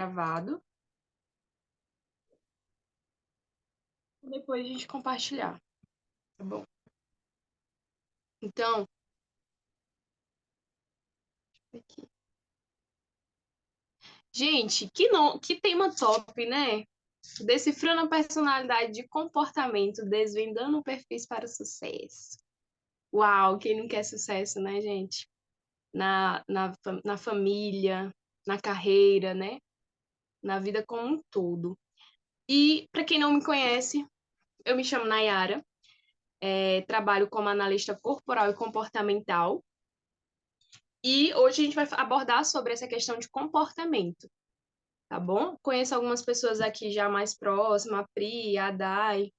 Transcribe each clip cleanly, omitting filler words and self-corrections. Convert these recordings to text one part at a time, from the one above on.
gravado. Depois a gente compartilhar, tá bom? Então, aqui. Gente, que tema top, né? Decifrando a personalidade de comportamento, desvendando perfis para o sucesso. Uau, quem não quer sucesso, né, gente? Na família, na carreira, né? Na vida como um todo. E, para quem não me conhece, eu me chamo Nayara, trabalho como analista corporal e comportamental. E hoje a gente vai abordar sobre essa questão de comportamento, tá bom? Conheço algumas pessoas aqui já mais próximas, a Pri, a Dai,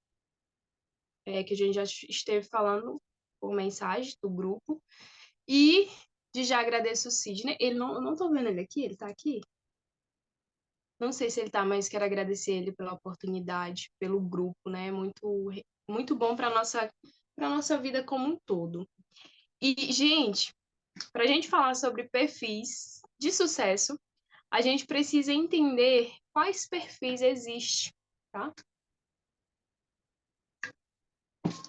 que a gente já esteve falando por mensagem do grupo. E de já agradeço o Sidney. Eu não tô vendo ele aqui, ele tá aqui? Não sei se ele tá, mas quero agradecer ele pela oportunidade, pelo grupo, né? Muito bom para nossa vida como um todo. E, gente, para a gente falar sobre perfis de sucesso, a gente precisa entender quais perfis existem, tá?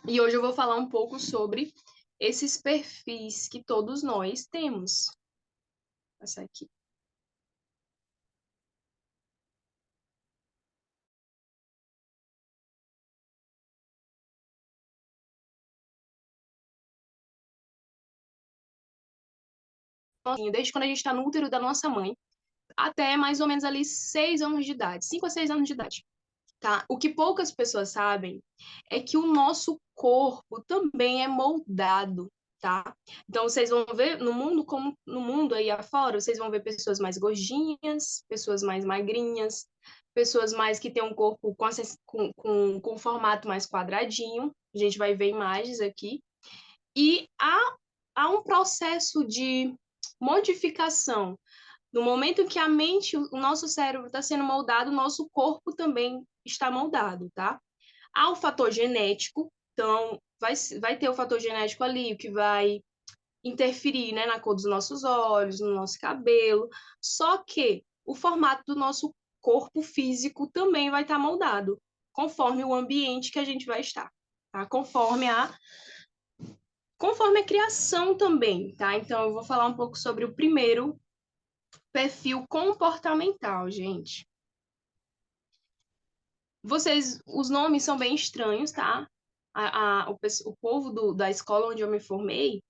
E hoje eu vou falar um pouco sobre esses perfis que todos nós temos. Vou passar aqui. Desde quando a gente está no útero da nossa mãe, até mais ou menos ali 6 anos de idade, 5 a 6 anos de idade. Tá? O que poucas pessoas sabem é que o nosso corpo também é moldado, tá? Então vocês vão ver no mundo como no mundo aí afora, vocês vão ver pessoas mais gordinhas, pessoas mais magrinhas, pessoas mais que têm um corpo com um formato mais quadradinho. A gente vai ver imagens aqui. E há um processo de modificação. No momento em que a mente, o nosso cérebro está sendo moldado, o nosso corpo também está moldado, tá? Há o fator genético, então vai ter o fator genético ali, o que vai interferir, né, na cor dos nossos olhos, no nosso cabelo. Só que o formato do nosso corpo físico também vai estar moldado, conforme o ambiente que a gente vai estar, tá? Conforme a criação também, tá? Então eu vou falar um pouco sobre o primeiro perfil comportamental, gente. Os nomes são bem estranhos, tá? O povo da escola onde eu me formei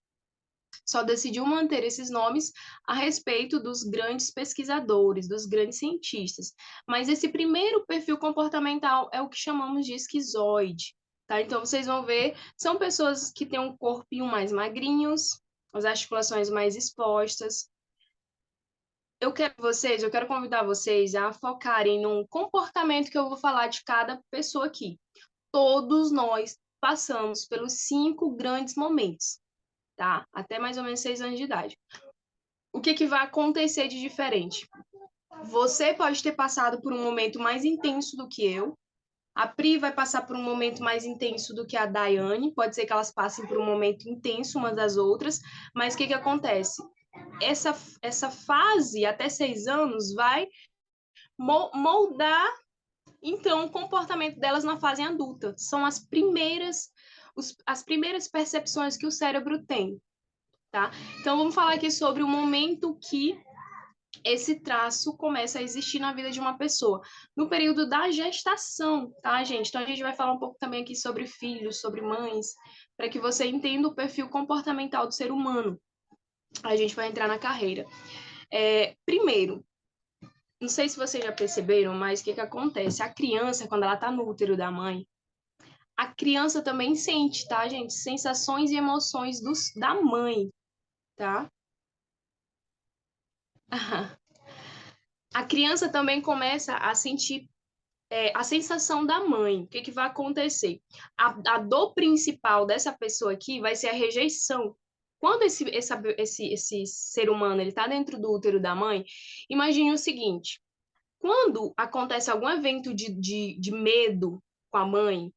só decidiu manter esses nomes a respeito dos grandes pesquisadores, dos grandes cientistas. Mas esse primeiro perfil comportamental é o que chamamos de esquizoide, tá? Então vocês vão ver, são pessoas que têm um corpinho mais magrinhos, as articulações mais expostas. Eu quero convidar vocês a focarem num comportamento que eu vou falar de cada pessoa aqui. Todos nós passamos pelos 5 grandes momentos, tá? Até mais ou menos 6 anos de idade. O que que vai acontecer de diferente? Você pode ter passado por um momento mais intenso do que eu. A Pri vai passar por um momento mais intenso do que a Daiane. Pode ser que elas passem por um momento intenso umas das outras, mas o que que acontece? Essa fase, até 6 anos, vai moldar, então, o comportamento delas na fase adulta. São as primeiras percepções que o cérebro tem, tá? Então, vamos falar aqui sobre o momento que esse traço começa a existir na vida de uma pessoa. No período da gestação, tá, gente? Então, a gente vai falar um pouco também aqui sobre filhos, sobre mães, para que você entenda o perfil comportamental do ser humano. A gente vai entrar na carreira. Primeiro, não sei se vocês já perceberam, mas o que que acontece? A criança, quando ela tá no útero da mãe, a criança também sente, tá, gente? Sensações e emoções da mãe, tá? A criança também começa a sentir a sensação da mãe. O que que vai acontecer? A dor principal dessa pessoa aqui vai ser a rejeição. Quando esse ser humano ele está dentro do útero da mãe, imagine o seguinte: quando acontece algum evento de medo com a mãe,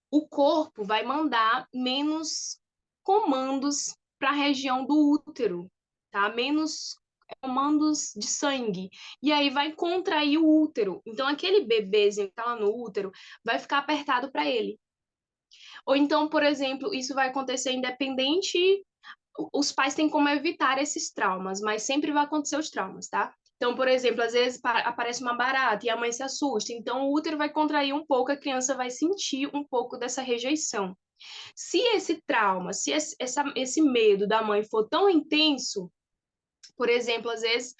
o corpo vai mandar menos comandos para a região do útero, tá? Menos comandos de sangue, e aí vai contrair o útero. Então, aquele bebezinho que tá lá no útero vai ficar apertado para ele. Ou então, por exemplo, isso vai acontecer independente, os pais têm como evitar esses traumas, mas sempre vai acontecer os traumas, tá? Então, por exemplo, às vezes aparece uma barata e a mãe se assusta, então o útero vai contrair um pouco, a criança vai sentir um pouco dessa rejeição. Se esse trauma, se esse medo da mãe for tão intenso, por exemplo, às vezes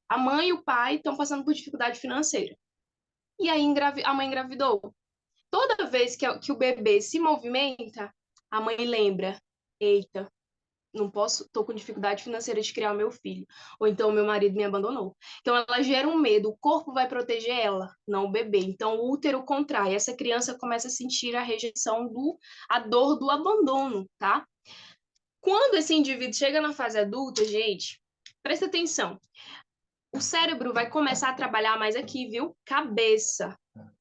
a mãe e o pai estão passando por dificuldade financeira, e aí a mãe engravidou. Toda vez que o bebê se movimenta, a mãe lembra: eita, não posso, tô com dificuldade financeira de criar o meu filho. Ou então, meu marido me abandonou. Então, ela gera um medo, o corpo vai proteger ela, não o bebê. Então, o útero contrai, essa criança começa a sentir a rejeição, a dor do abandono, tá? Quando esse indivíduo chega na fase adulta, gente, presta atenção. O cérebro vai começar a trabalhar mais aqui, viu? Cabeça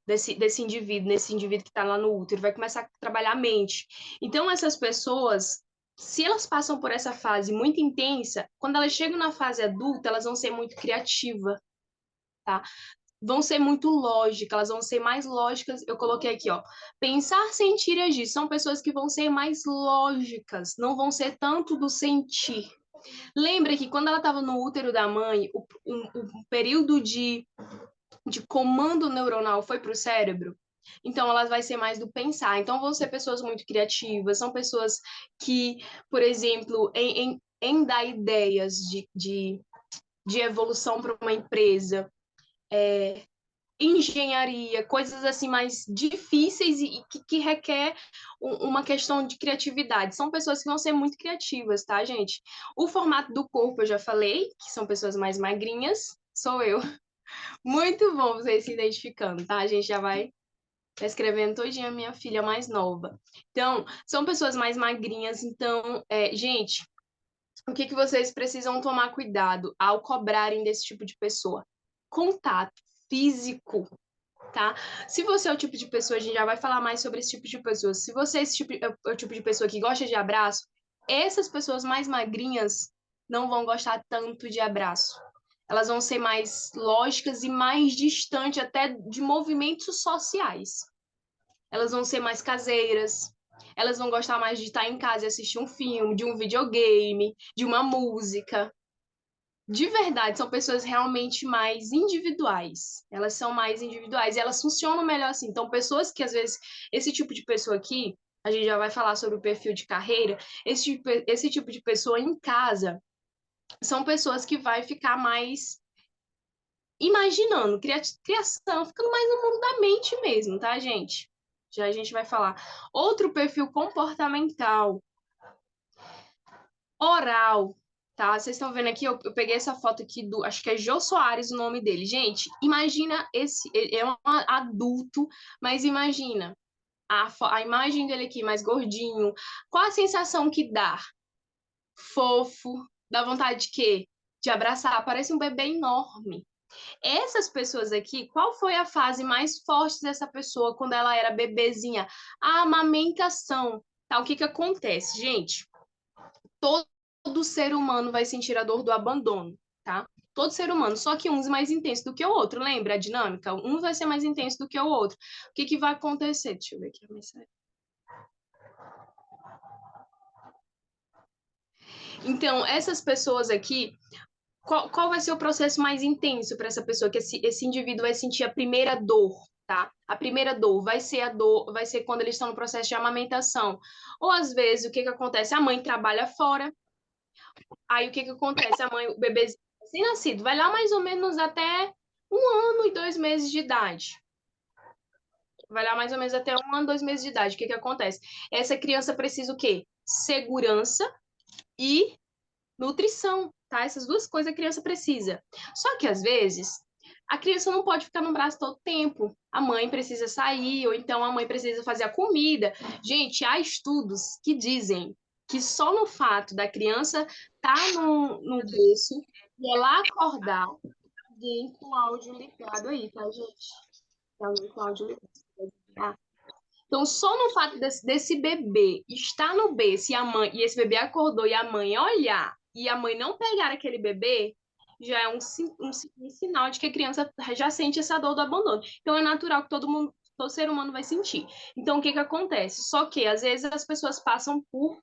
desse indivíduo, nesse indivíduo que está lá no útero, vai começar a trabalhar a mente. Então, essas pessoas, se elas passam por essa fase muito intensa, quando elas chegam na fase adulta, elas vão ser muito criativas, tá? Vão ser muito lógicas, elas vão ser mais lógicas. Eu coloquei aqui, ó, pensar, sentir e agir. São pessoas que vão ser mais lógicas, não vão ser tanto do sentir. Lembra que quando ela estava no útero da mãe, o período de comando neuronal foi para o cérebro, então elas vai ser mais do pensar. Então vão ser pessoas muito criativas, são pessoas que, por exemplo, em dar ideias de evolução para uma empresa, engenharia, coisas assim mais difíceis e que requer uma questão de criatividade. São pessoas que vão ser muito criativas, tá, gente? O formato do corpo eu já falei, que são pessoas mais magrinhas, sou eu. Muito bom vocês se identificando, tá? A gente já vai escrevendo todinha a minha filha mais nova. Então, são pessoas mais magrinhas, então, gente, o que que vocês precisam tomar cuidado ao cobrarem desse tipo de pessoa? Contato físico, tá? Se você é o tipo de pessoa, a gente já vai falar mais sobre esse tipo de pessoa. Se você é o tipo de pessoa que gosta de abraço, essas pessoas mais magrinhas não vão gostar tanto de abraço. Elas vão ser mais lógicas e mais distantes até de movimentos sociais. Elas vão ser mais caseiras. Elas vão gostar mais de estar em casa e assistir um filme, de um videogame, de uma música. De verdade, são pessoas realmente mais individuais. Elas são mais individuais e elas funcionam melhor assim. Então, pessoas que às vezes, esse tipo de pessoa aqui, a gente já vai falar sobre o perfil de carreira, esse tipo de pessoa em casa são pessoas que vai ficar mais imaginando, criação, ficando mais no mundo da mente mesmo, tá, gente? Já a gente vai falar. Outro perfil comportamental, oral, tá? Vocês estão vendo aqui, eu peguei essa foto aqui do, acho que é Jô Soares o nome dele. Gente, imagina ele é um adulto, mas imagina a imagem dele aqui, mais gordinho. Qual a sensação que dá? Fofo, dá vontade de quê? De abraçar, parece um bebê enorme. Essas pessoas aqui, qual foi a fase mais forte dessa pessoa quando ela era bebezinha? A amamentação. Tá? O que que acontece, gente? Todo ser humano vai sentir a dor do abandono, tá? Todo ser humano, só que uns mais intenso do que o outro, lembra a dinâmica? Um vai ser mais intenso do que o outro. O que que vai acontecer? Deixa eu ver aqui a mensagem. Então, essas pessoas aqui, qual vai ser o processo mais intenso para essa pessoa? Que esse indivíduo vai sentir a primeira dor, tá? A primeira dor vai ser vai ser quando eles estão no processo de amamentação. Ou às vezes, o que que acontece? A mãe trabalha fora, aí o que que acontece? O bebê recém-nascido vai lá mais ou menos até 1 ano e 2 meses de idade. Vai lá mais ou menos até 1 ano e 2 meses de idade. O que que acontece? Essa criança precisa o quê? Segurança e nutrição, tá? Essas duas coisas a criança precisa. Só que às vezes a criança não pode ficar no braço todo tempo. A mãe precisa sair, ou então a mãe precisa fazer a comida. Gente, há estudos que dizem que só no fato da criança estar no berço e ela acordar, alguém com áudio ligado aí, tá, gente? Tem alguém com áudio ligado. Tá? Então, só no fato desse bebê estar no berço e esse bebê acordou e a mãe olhar e a mãe não pegar aquele bebê, já é um sinal de que a criança já sente essa dor do abandono. Então, é natural que todo ser humano vai sentir. Então, o que que acontece? Só que, às vezes, as pessoas passam por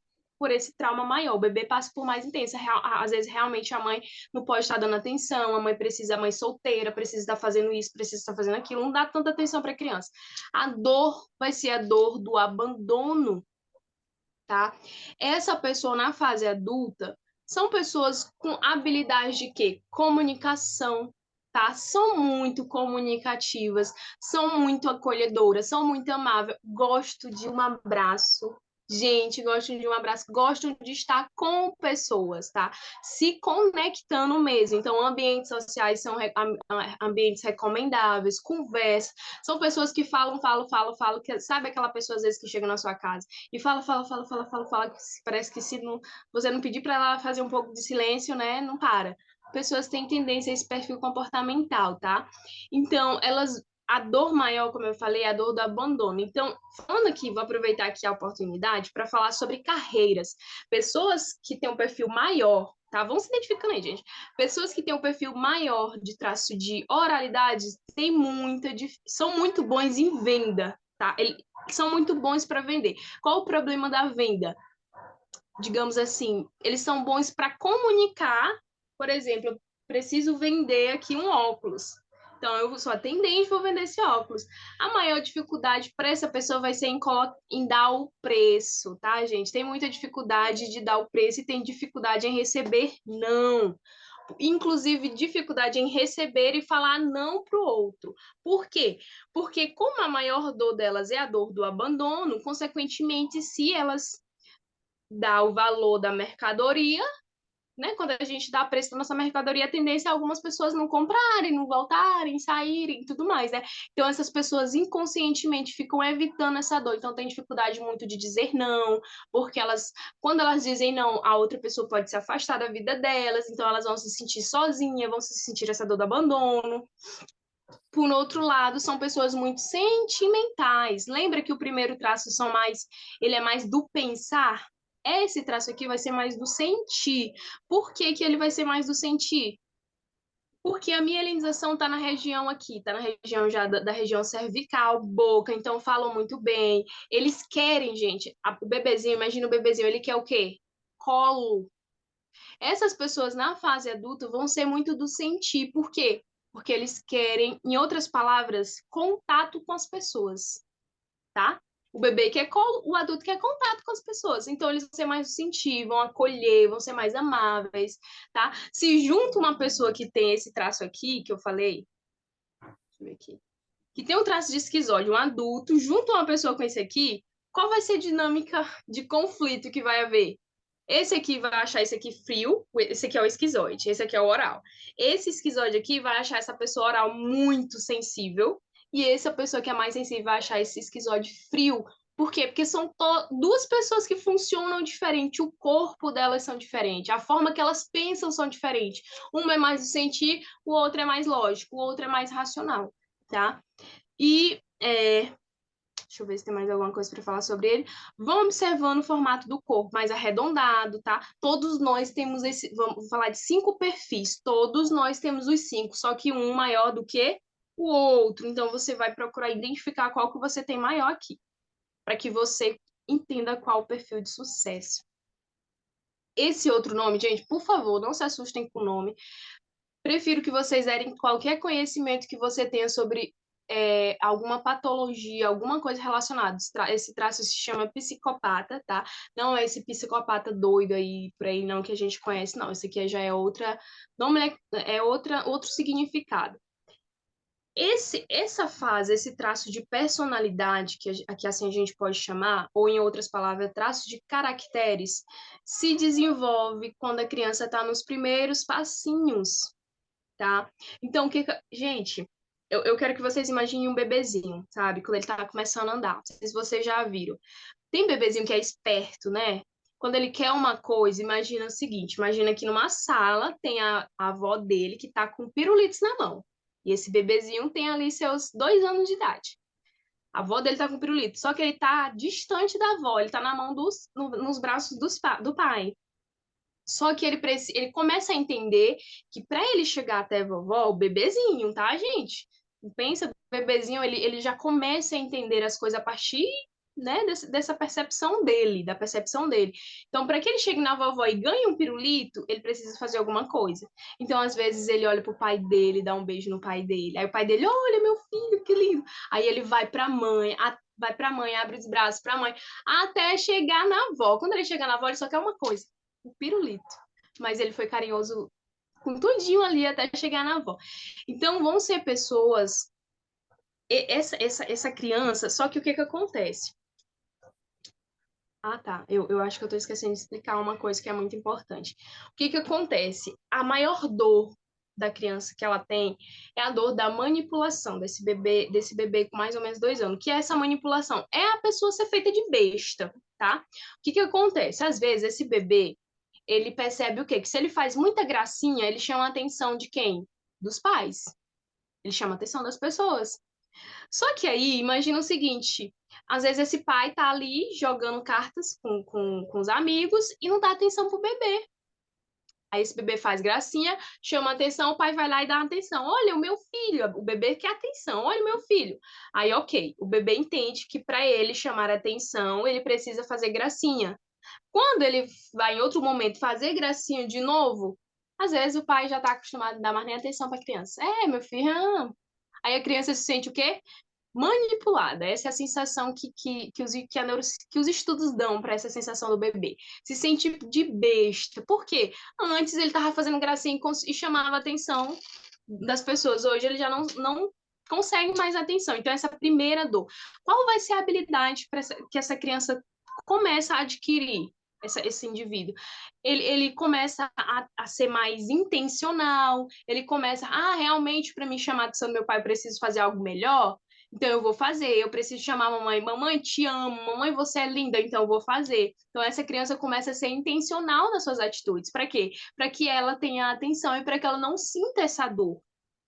esse trauma maior, o bebê passa por mais intensa. Às vezes, realmente, a mãe não pode estar dando atenção, a mãe solteira precisa estar fazendo isso, precisa estar fazendo aquilo, não dá tanta atenção para a criança. A dor vai ser a dor do abandono, tá? Essa pessoa na fase adulta são pessoas com habilidade de quê? Comunicação, tá? São muito comunicativas, são muito acolhedoras, são muito amáveis, gosto de um abraço. Gente, gostam de um abraço, gostam de estar com pessoas, tá? Se conectando mesmo. Então, ambientes sociais são ambientes recomendáveis, conversa. São pessoas que falam, que, sabe aquela pessoa às vezes que chega na sua casa e fala, que parece que se não, você não pedir para ela fazer um pouco de silêncio, né, não para. Pessoas têm tendência a esse perfil comportamental, tá? Então, a dor maior, como eu falei, é a dor do abandono. Então, falando aqui, vou aproveitar aqui a oportunidade para falar sobre carreiras. Pessoas que têm um perfil maior, tá? Vão se identificando aí, gente. Pessoas que têm um perfil maior de traço de oralidade são muito bons em venda, tá? São muito bons para vender. Qual o problema da venda? Digamos assim, eles são bons para comunicar, por exemplo, eu preciso vender aqui um óculos. Então, eu sou atendente, vou vender esse óculos. A maior dificuldade para essa pessoa vai ser em dar o preço, tá, gente? Tem muita dificuldade de dar o preço e tem dificuldade em receber não. Inclusive, dificuldade em receber e falar não para o outro. Por quê? Porque, como a maior dor delas é a dor do abandono, consequentemente, se elas dá o valor da mercadoria, né? Quando a gente dá preço para nossa mercadoria, a tendência é algumas pessoas não comprarem, não voltarem, saírem e tudo mais, né? Então, essas pessoas inconscientemente ficam evitando essa dor. Então, tem dificuldade muito de dizer não, porque quando elas dizem não, a outra pessoa pode se afastar da vida delas, então elas vão se sentir sozinhas, vão se sentir essa dor do abandono. Por outro lado, são pessoas muito sentimentais. Lembra que o primeiro traço ele é mais do pensar? Esse traço aqui vai ser mais do sentir. Por que que ele vai ser mais do sentir? Porque a mielinização está na região aqui, está na região já da região cervical, boca, então falam muito bem. Eles querem, gente, o bebezinho, imagina o bebezinho, ele quer o quê? Colo. Essas pessoas na fase adulta vão ser muito do sentir. Por quê? Porque eles querem, em outras palavras, contato com as pessoas, tá? O bebê quer colo, o adulto quer contato com as pessoas. Então, eles vão ser mais do sentir, vão acolher, vão ser mais amáveis, tá? Se junta uma pessoa que tem esse traço aqui, que eu falei, deixa eu ver aqui, que tem um traço de esquizoide, um adulto, junto a uma pessoa com esse aqui, qual vai ser a dinâmica de conflito que vai haver? Esse aqui vai achar esse aqui frio, esse aqui é o esquizoide, esse aqui é o oral. Esse esquizoide aqui vai achar essa pessoa oral muito sensível, e essa pessoa que é mais sensível vai achar esse esquizoide frio. Por quê? Porque são duas pessoas que funcionam diferente, o corpo delas são diferentes, a forma que elas pensam são diferentes. Uma é mais do sentir, o outro é mais lógico, o outro é mais racional, tá? E deixa eu ver se tem mais alguma coisa para falar sobre ele. Vão observando o formato do corpo mais arredondado, tá? Todos nós temos vamos falar de 5 perfis. Todos nós temos os 5, só que um maior do que o outro. Então você vai procurar identificar qual que você tem maior aqui, para que você entenda qual o perfil de sucesso. Esse outro nome, gente, por favor, não se assustem com o nome. Prefiro que vocês derem qualquer conhecimento que você tenha sobre alguma patologia, alguma coisa relacionada. Esse traço se chama psicopata, tá? Não é esse psicopata doido aí, por aí, não, que a gente conhece, não. Esse aqui já é outra, nome é outro significado. Essa fase, esse traço de personalidade, que assim a gente pode chamar, ou em outras palavras, traço de caracteres, se desenvolve quando a criança está nos primeiros passinhos, tá? Então, gente, eu quero que vocês imaginem um bebezinho, sabe? Quando ele tá começando a andar. Não sei se vocês já viram. Tem bebezinho que é esperto, né? Quando ele quer uma coisa, imagina o seguinte: imagina que numa sala tem a avó dele que tá com pirulitos na mão. E esse bebezinho tem ali seus 2 anos de idade. A avó dele tá com pirulito, só que ele tá distante da avó, ele tá na mão nos braços do pai. Só que ele começa a entender que para ele chegar até a vovó, o bebezinho, tá, gente? Pensa, o bebezinho, ele já começa a entender as coisas a partir, né, dessa percepção dele, da percepção dele. Então, para que ele chegue na vovó e ganhe um pirulito, ele precisa fazer alguma coisa. Então, às vezes, ele olha pro pai dele, dá um beijo no pai dele. Aí o pai dele, olha, meu filho, que lindo. Aí ele vai pra mãe, abre os braços pra mãe, até chegar na avó. Quando ele chega na avó, ele só quer uma coisa, o pirulito. Mas ele foi carinhoso com tudinho ali até chegar na avó. Então, vão ser pessoas. Essa criança, só que o que que acontece? Ah, tá. Eu acho que eu tô esquecendo de explicar uma coisa que é muito importante. O que que acontece? A maior dor da criança que ela tem é a dor da manipulação desse bebê com mais ou menos 2 anos. Que é essa manipulação? É a pessoa ser feita de besta, tá? O que que acontece? Às vezes, esse bebê, ele percebe o quê? Que se ele faz muita gracinha, ele chama a atenção de quem? Dos pais. Ele chama a atenção das pessoas. Só que aí, imagina o seguinte: às vezes esse pai tá ali jogando cartas com os amigos e não dá atenção pro bebê. Aí esse bebê faz gracinha, chama atenção, o pai vai lá e dá atenção. Olha, o meu filho, o bebê quer atenção, olha o meu filho. Aí, ok, o bebê entende que para ele chamar atenção, ele precisa fazer gracinha. Quando ele vai em outro momento fazer gracinha de novo, às vezes o pai já está acostumado a dar mais nem atenção para a criança. É, meu filho, Aí a criança se sente o quê? Manipulada. Essa é a sensação que os estudos dão para essa sensação do bebê. Se sente de besta. Por quê? Antes ele estava fazendo gracinha e chamava a atenção das pessoas. Hoje ele já não consegue mais atenção. Então, essa primeira dor. Qual vai ser a habilidade que essa criança começa a adquirir? Esse indivíduo, ele começa a ser mais intencional, ele começa, realmente, para me chamar a atenção do meu pai, eu preciso fazer algo melhor, então eu vou fazer, eu preciso chamar a mamãe, mamãe, te amo, mamãe, você é linda, então eu vou fazer. Então essa criança começa a ser intencional nas suas atitudes. Para quê? Para que ela tenha atenção e para que ela não sinta essa dor.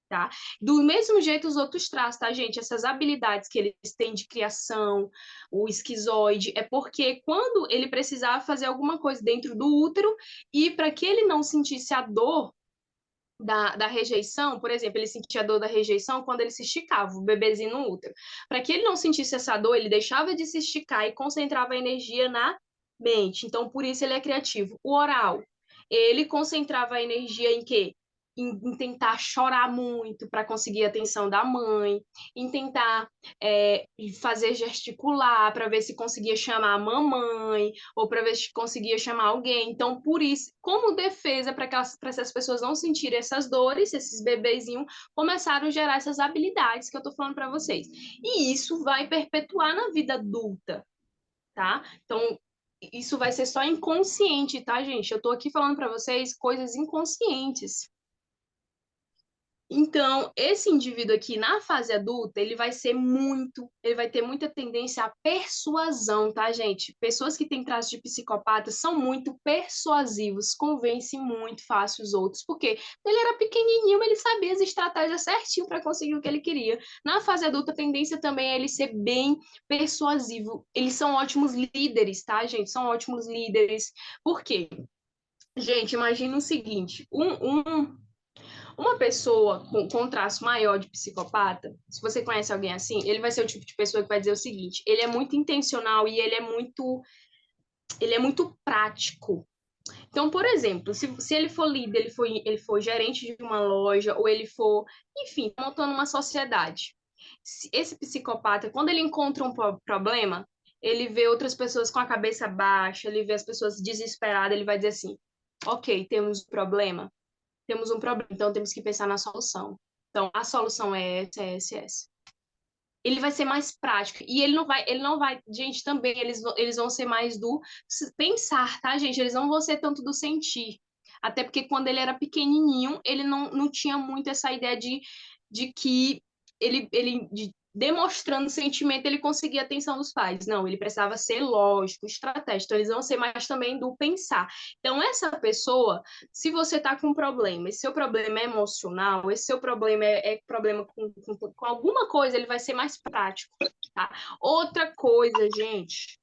Tá? Do mesmo jeito os outros traços, tá, gente? Essas habilidades que eles têm de criação, o esquizoide, é porque quando ele precisava fazer alguma coisa dentro do útero e para que ele não sentisse a dor da rejeição, por exemplo, ele sentia a dor da rejeição quando ele se esticava, o bebezinho no útero. Para que ele não sentisse essa dor, ele deixava de se esticar e concentrava a energia na mente. Então, por isso ele é criativo. O oral, ele concentrava a energia em quê? Em tentar chorar muito para conseguir a atenção da mãe, em tentar fazer gesticular para ver se conseguia chamar a mamãe, ou para ver se conseguia chamar alguém. Então, por isso, como defesa para essas pessoas não sentirem essas dores, esses bebezinhos começaram a gerar essas habilidades que eu estou falando para vocês. E isso vai perpetuar na vida adulta, tá? Então, isso vai ser só inconsciente, tá, gente? Eu estou aqui falando para vocês coisas inconscientes. Então, esse indivíduo aqui na fase adulta, ele vai ter muita tendência à persuasão, tá, gente? Pessoas que têm traços de psicopata são muito persuasivos, convencem muito fácil os outros, porque ele era pequenininho, ele sabia as estratégias certinho para conseguir o que ele queria. Na fase adulta, a tendência também é ele ser bem persuasivo. Eles são ótimos líderes, tá, gente? São ótimos líderes. Por quê? Gente, imagina o seguinte, uma pessoa com traço maior de psicopata, se você conhece alguém assim, ele vai ser o tipo de pessoa que vai dizer o seguinte: ele é muito intencional e ele é muito prático. Então, por exemplo, se ele for líder, ele for gerente de uma loja, ou ele for, enfim, montando uma sociedade. Esse psicopata, quando ele encontra um problema, ele vê outras pessoas com a cabeça baixa, ele vê as pessoas desesperadas, ele vai dizer assim: ok, temos um problema, então temos que pensar na solução. Então, a solução é essa. Ele vai ser mais prático e ele não vai, gente, também eles vão ser mais do pensar, tá, gente? Eles não vão ser tanto do sentir. Até porque quando ele era pequenininho, ele não tinha muito essa ideia de que demonstrando sentimento, ele conseguia a atenção dos pais. Não, ele precisava ser lógico, estratégico. Então, eles vão ser mais também do pensar. Então, essa pessoa, se você está com um problema, esse seu problema é emocional, esse seu problema é problema com alguma coisa, ele vai ser mais prático, tá? Outra coisa, gente,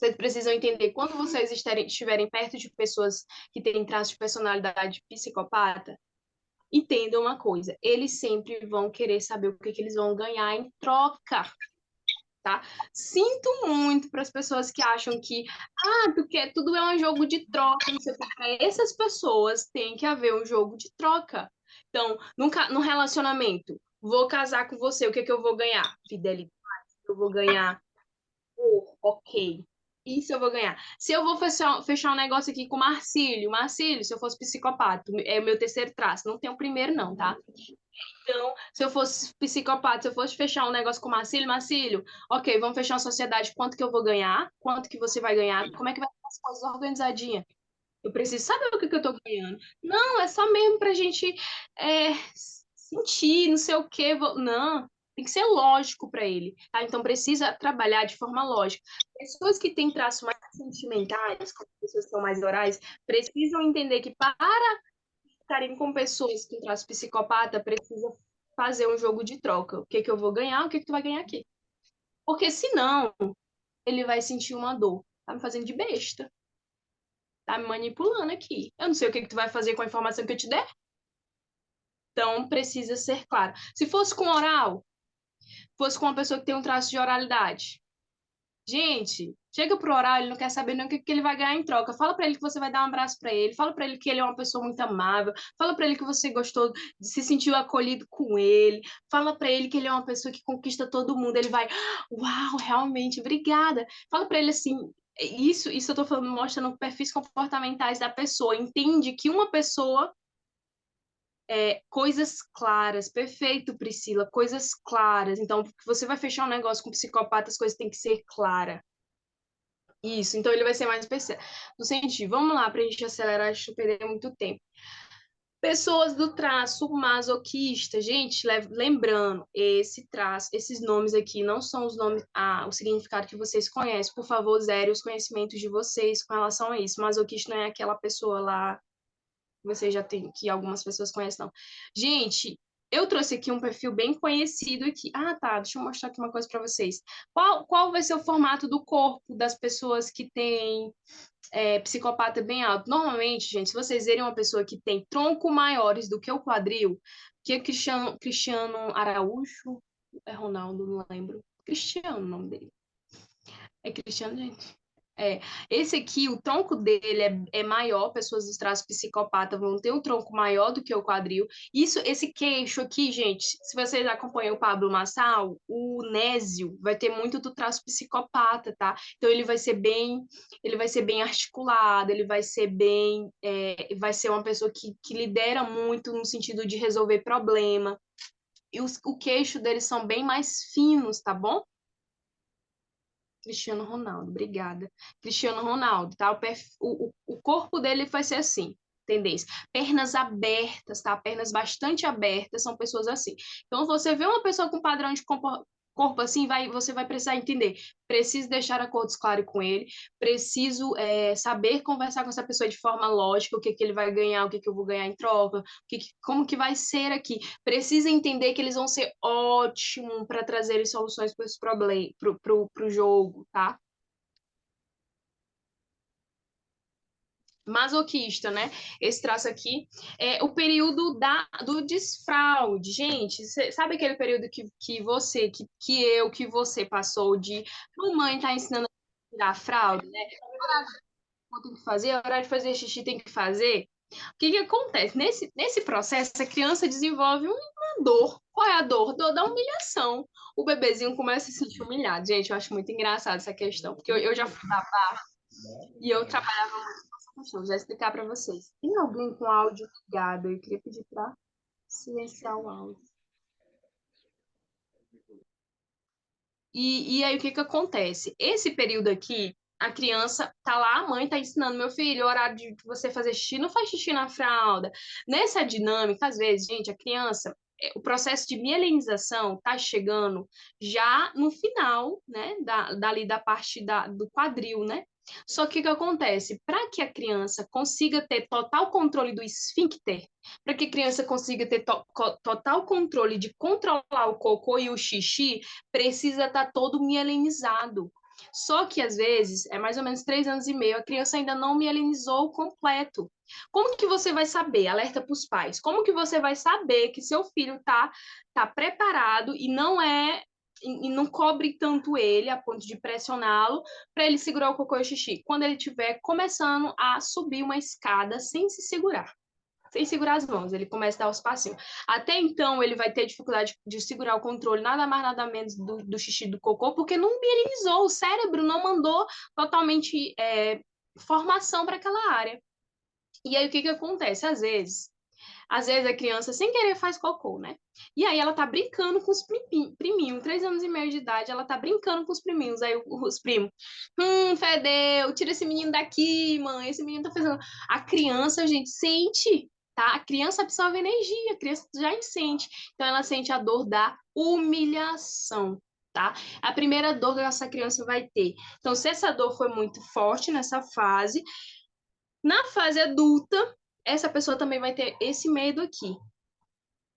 Vocês precisam entender, quando vocês estiverem perto de pessoas que têm traços de personalidade psicopata, entendam uma coisa, eles sempre vão querer saber o que eles vão ganhar em troca, tá? Sinto muito para as pessoas que acham que, porque tudo é um jogo de troca, não sei o que. Para essas pessoas tem que haver um jogo de troca. Então, no relacionamento, vou casar com você, o que eu vou ganhar? Fidelidade, eu vou ganhar ok. Isso eu vou ganhar. Se eu vou fechar um negócio aqui com o Marcílio, se eu fosse psicopata, é o meu terceiro traço, não tem o primeiro não, tá? Então, se eu fosse psicopata, se eu fosse fechar um negócio com o Marcílio, ok, vamos fechar uma sociedade, quanto que eu vou ganhar? Quanto que você vai ganhar? Como é que vai ser as coisas organizadinhas? Eu preciso saber o que que eu tô ganhando. Não, é só mesmo pra gente é, sentir, não sei o quê. Não, tem que ser lógico para ele, tá? Então precisa trabalhar de forma lógica. Pessoas que têm traços mais sentimentais, como pessoas que são mais orais, precisam entender que para estarem com pessoas com traço psicopata, precisa fazer um jogo de troca. O que que eu vou ganhar, o que que tu vai ganhar aqui? Porque senão, ele vai sentir uma dor. Tá me fazendo de besta. Tá me manipulando aqui. Eu não sei o que que tu vai fazer com a informação que eu te der. Então, precisa ser claro. Se fosse com oral, fosse com uma pessoa que tem um traço de oralidade. Gente, chega pro oral, ele não quer saber nem o que que ele vai ganhar em troca. Fala pra ele que você vai dar um abraço pra ele. Fala pra ele que ele é uma pessoa muito amável. Fala pra ele que você gostou, se sentiu acolhido com ele. Fala pra ele que ele é uma pessoa que conquista todo mundo. Ele vai, uau, realmente, obrigada. Fala pra ele assim, isso eu tô falando, mostrando perfis comportamentais da pessoa. Entende que uma pessoa coisas claras, perfeito, Priscila, coisas claras. Então, você vai fechar um negócio com um psicopata, as coisas têm que ser claras. Isso, então ele vai ser mais especial. No sentido, vamos lá, para a gente acelerar, a gente perder muito tempo. Pessoas do traço masoquista, gente, lembrando, esse traço, esses nomes aqui não são os nomes, o significado que vocês conhecem. Por favor, zere os conhecimentos de vocês com relação a isso. Masoquista não é aquela pessoa lá você já tem, que algumas pessoas conhecem, não. Gente, eu trouxe aqui um perfil bem conhecido aqui. Tá, deixa eu mostrar aqui uma coisa para vocês. Qual vai ser o formato do corpo das pessoas que têm psicopata bem alto? Normalmente, gente, se vocês verem uma pessoa que tem tronco maiores do que o quadril, que é Cristiano Araújo, é Ronaldo, não lembro. Cristiano, o nome dele. É Cristiano, gente. Esse aqui, o tronco dele é maior, pessoas dos traços psicopata vão ter um tronco maior do que o quadril. Esse queixo aqui, gente, se vocês acompanham o Pablo Marçal, o Nésio vai ter muito do traço psicopata, tá? Então ele vai ser bem articulado, ele vai ser vai ser uma pessoa que lidera muito no sentido de resolver problema. E o queixo deles são bem mais finos, tá bom? Cristiano Ronaldo, obrigada. Cristiano Ronaldo, tá? O corpo dele vai ser assim, tendência. Pernas abertas, tá? Pernas bastante abertas, são pessoas assim. Então, você vê uma pessoa com padrão de corpo assim, você vai precisar entender. Preciso deixar acordos claros com ele, preciso saber conversar com essa pessoa de forma lógica, o que que ele vai ganhar, o que que eu vou ganhar em troca, como que vai ser aqui. Precisa entender que eles vão ser ótimos para trazerem soluções para os problemas, para o jogo, tá? Masoquista, né? Esse traço aqui é o período do desfraude. Gente, sabe aquele período que você, que você passou de mamãe tá ensinando a tirar a fralda, né? Tem que fazer, a hora de fazer xixi tem que fazer. O que que acontece? Nesse processo, a criança desenvolve uma dor. Qual é a dor? Dor da humilhação. O bebezinho começa a se sentir humilhado. Gente, eu acho muito engraçado essa questão, porque eu já fui babá e eu trabalhava muito com essa questão. Vou já explicar para vocês. Tem alguém com áudio ligado? Eu queria pedir para silenciar o áudio. E aí, o que que acontece? Esse período aqui, a criança tá lá, a mãe tá ensinando, meu filho, o horário de você fazer xixi, não faz xixi na fralda. Nessa dinâmica, às vezes, gente, a criança, o processo de mielinização tá chegando já no final, né, dali da parte do quadril, né? Só que o que acontece? Para que a criança consiga ter total controle do esfíncter, para que a criança consiga ter total controle de controlar o cocô e o xixi, precisa estar todo mielinizado. Só que, às vezes, é mais ou menos 3 anos e meio, a criança ainda não mielinizou completo. Como que você vai saber? Alerta para os pais. Como que você vai saber que seu filho tá preparado e não cobre tanto ele a ponto de pressioná-lo para ele segurar o cocô e o xixi? Quando ele estiver começando a subir uma escada sem se segurar. Sem segurar as mãos, ele começa a dar os passinhos. Até então, ele vai ter dificuldade de segurar o controle, nada mais, nada menos do xixi do cocô, porque não mielinizou, o cérebro não mandou totalmente formação para aquela área. E aí, o que que acontece? Às vezes a criança, sem querer, faz cocô, né? E aí ela tá brincando com os priminhos, 3 anos e meio de idade, ela tá brincando com os priminhos. Aí os primos, fedeu, tira esse menino daqui, mãe, esse menino tá fazendo. A criança, gente, sente, tá? A criança absorve energia, a criança já sente. Então ela sente a dor da humilhação. Tá? A primeira dor que essa criança vai ter. Então, se essa dor foi muito forte nessa fase, na fase adulta, essa pessoa também vai ter esse medo aqui.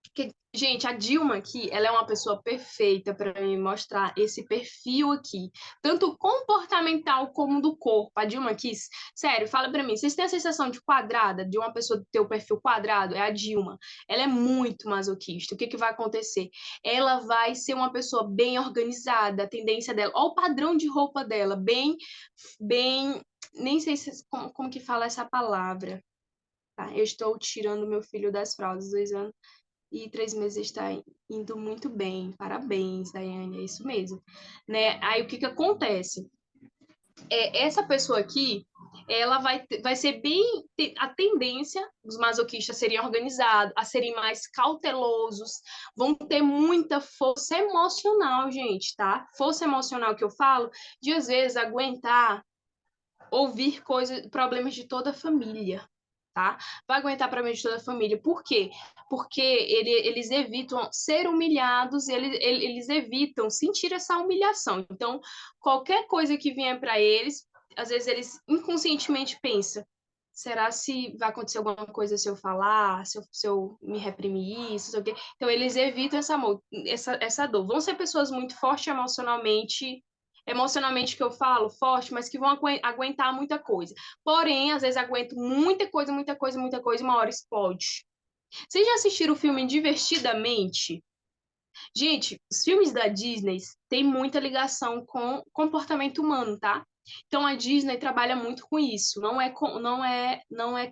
Porque, gente, a Dilma aqui, ela é uma pessoa perfeita para me mostrar esse perfil aqui, tanto comportamental como do corpo. A Dilma aqui, sério, fala para mim, vocês têm a sensação de quadrada, de uma pessoa ter o perfil quadrado? É a Dilma. Ela é muito masoquista. O que que vai acontecer? Ela vai ser uma pessoa bem organizada, a tendência dela, olha o padrão de roupa dela, bem, nem sei como que fala essa palavra. Tá? Eu estou tirando meu filho das fraldas, 2 anos e 3 meses está indo muito bem. Parabéns, Daiane, é isso mesmo. Né? Aí o que que acontece? Essa pessoa aqui, ela vai ser bem. A tendência dos masoquistas serem organizados, a serem mais cautelosos, vão ter muita força emocional, gente, tá? Força emocional que eu falo, de às vezes aguentar ouvir coisas, problemas de toda a família, tá? Vai aguentar problemas de toda a família. Por quê? Porque eles evitam ser humilhados, eles evitam sentir essa humilhação. Então, qualquer coisa que vier para eles, às vezes eles inconscientemente pensam, será se vai acontecer alguma coisa se eu falar, se eu me reprimir isso, sei o quê? Então, eles evitam essa dor. Vão ser pessoas muito fortes emocionalmente que eu falo, forte, mas que vão aguentar muita coisa. Porém, às vezes aguento muita coisa, muita coisa, muita coisa, e uma hora explode. Vocês já assistiram o filme Divertidamente? Gente, os filmes da Disney têm muita ligação com comportamento humano, tá? Então a Disney trabalha muito com isso, não é